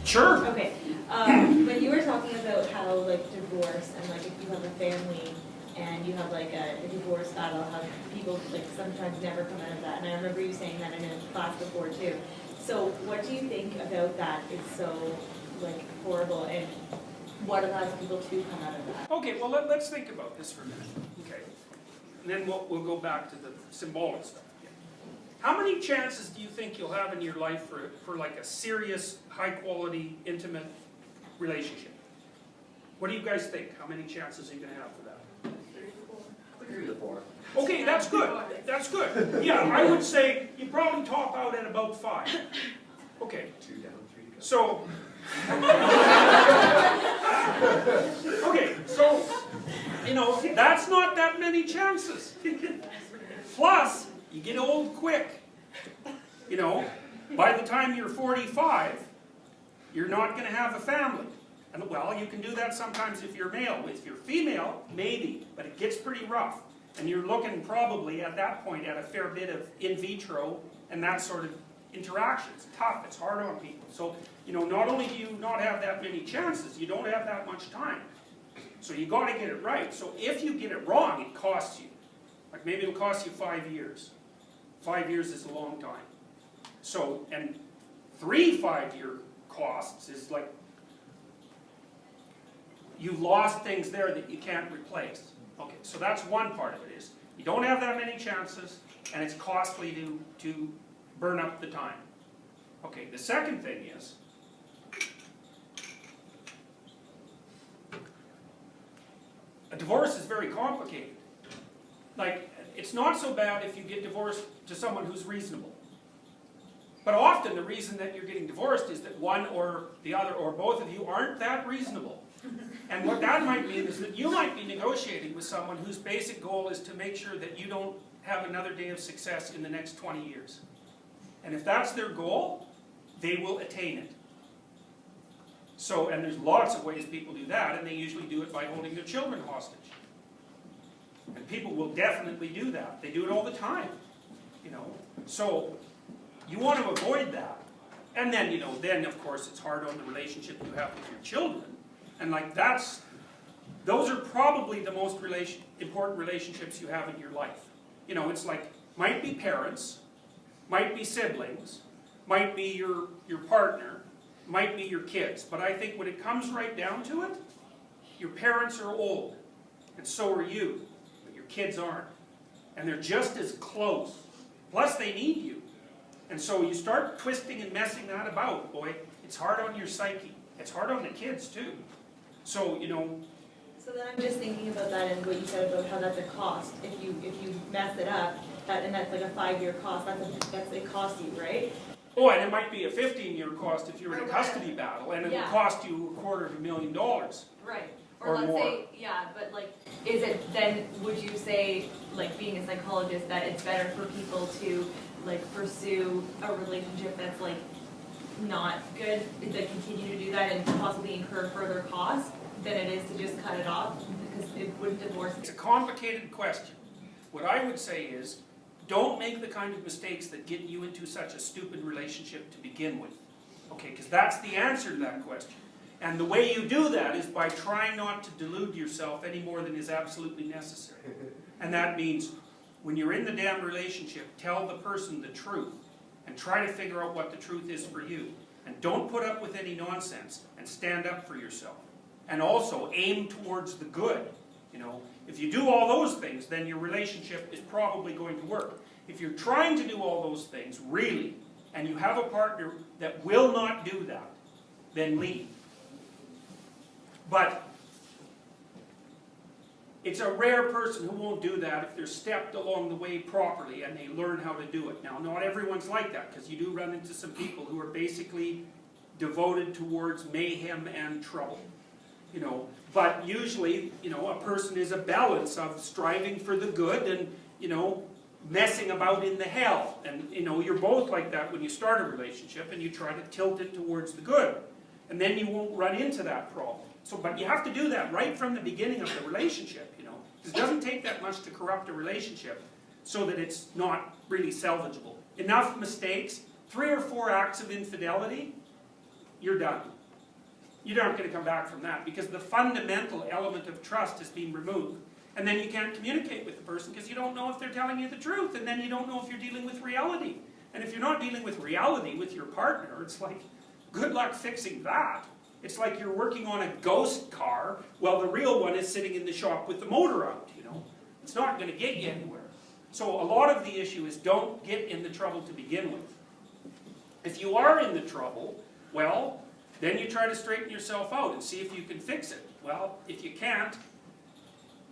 Sure. Okay. When you were talking about how like divorce and like if you have a family and you have like a divorce battle, how people like sometimes never come out of that. And I remember you saying that in a class before too. So what do you think about that is so like horrible, and what allows people to come out of that? Okay, well let's think about this for a minute. Okay. And then we'll go back to the symbolic stuff. How many chances do you think you'll have in your life for like a serious, high-quality, intimate relationship? What do you guys think? How many chances are you going to have for that? 3 to 4. Okay, that's good. That's good. Yeah, I would say you probably top out at about 5. Okay. 2 down, 3 to go. So, okay, so, you know, that's not that many chances. Plus, you get old quick. You know, by the time you're 45, you're not going to have a family. And well, you can do that sometimes if you're male. If you're female, maybe, but it gets pretty rough. And you're looking probably at that point at a fair bit of in vitro and that sort of interaction. It's tough, it's hard on people. So, you know, not only do you not have that many chances, you don't have that much time. So you got to get it right. So if you get it wrong, it costs you. Like maybe it'll cost you 5 years. 5 years is a long time. So, and 3 5-year costs is like, you've lost things there that you can't replace. Okay, so that's one part of it is, you don't have that many chances, and it's costly to burn up the time. Okay, the second thing is, a divorce is very complicated. Like, it's not so bad if you get divorced to someone who's reasonable. But often the reason that you're getting divorced is that one or the other or both of you aren't that reasonable. And what that might mean is that you might be negotiating with someone whose basic goal is to make sure that you don't have another day of success in the next 20 years. And if that's their goal, they will attain it. So, and there's lots of ways people do that, and they usually do it by holding their children hostage. And people will definitely do that. They do it all the time, you know. So, you want to avoid that. And then, you know, then of course it's hard on the relationship you have with your children. And like those are probably the most important relationships you have in your life. You know, it's like, might be parents, might be siblings, might be your partner, might be your kids. But I think when it comes right down to it, your parents are old, and so are you, but your kids aren't. And they're just as close. Plus they need you. And so you start twisting and messing that about, boy, it's hard on your psyche. It's hard on the kids too. So, you know. So then I'm just thinking about that and what you said about how that's a cost. If you mess it up, and that's like a 5-year cost, that's a cost you, right? Oh, and it might be a 15-year cost if you're in a custody battle, and it will cost you $250,000. Right. Or let's more. say, yeah, but like, is it then, would you say, like being a psychologist, that it's better for people to like pursue a relationship that's like not good, that continue to do that and possibly incur further costs than it is to just cut it off, because it wouldn't divorce? It's a complicated question. What I would say is, don't make the kind of mistakes that get you into such a stupid relationship to begin with. Okay, because that's the answer to that question. And the way you do that is by trying not to delude yourself any more than is absolutely necessary. And that means, when you're in the damn relationship, tell the person the truth. And try to figure out what the truth is for you. And don't put up with any nonsense. And stand up for yourself. And also, aim towards the good. You know, if you do all those things, then your relationship is probably going to work. If you're trying to do all those things, really, and you have a partner that will not do that, then leave. But it's a rare person who won't do that if they're stepped along the way properly and they learn how to do it. Now, not everyone's like that, because you do run into some people who are basically devoted towards mayhem and trouble. You know, but usually, you know, a person is a balance of striving for the good and, you know, messing about in the hell. And, you know, you're both like that when you start a relationship, and you try to tilt it towards the good. And then you won't run into that problem. So, but you have to do that right from the beginning of the relationship, you know. Because it doesn't take that much to corrupt a relationship so that it's not really salvageable. Enough mistakes, 3 or 4 acts of infidelity, you're done. you aren't going to come back from that, because the fundamental element of trust has been removed. And then you can't communicate with the person because you don't know if they're telling you the truth, and then you don't know if you're dealing with reality. And if you're not dealing with reality with your partner, it's like, good luck fixing that. It's like you're working on a ghost car while the real one is sitting in the shop with the motor out, you know. It's not going to get you anywhere. So a lot of the issue is don't get in the trouble to begin with. If you are in the trouble, well, then you try to straighten yourself out and see if you can fix it. Well, if you can't,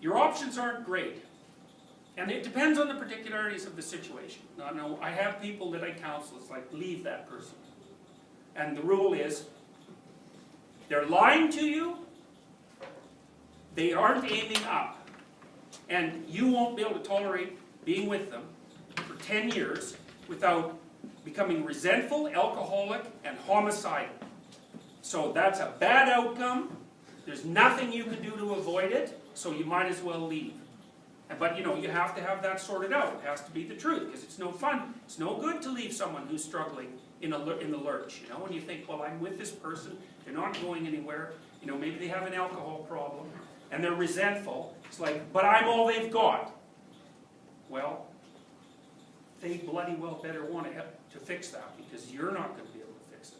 your options aren't great. And it depends on the particularities of the situation. Now, I have people that I counsel, it's like, leave that person. And the rule is, they're lying to you, they aren't aiming up, and you won't be able to tolerate being with them for 10 years without becoming resentful, alcoholic, and homicidal. So that's a bad outcome. There's nothing you can do to avoid it, so you might as well leave. But you know, you have to have that sorted out. It has to be the truth, because it's no fun. It's no good to leave someone who's struggling in the lurch. You know, when you think, well, I'm with this person, they're not going anywhere. You know, maybe they have an alcohol problem, and they're resentful. It's like, but I'm all they've got. Well, they bloody well better want to fix that, because you're not going to be able to fix it.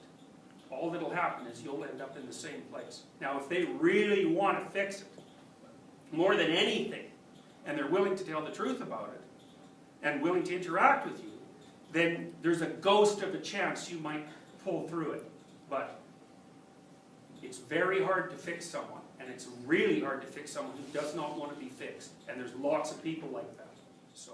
All that'll happen is you'll end up in the same place. Now, if they really want to fix it, more than anything, and they're willing to tell the truth about it, and willing to interact with you, then there's a ghost of a chance you might pull through it. But it's very hard to fix someone, and it's really hard to fix someone who does not want to be fixed. And there's lots of people like that. So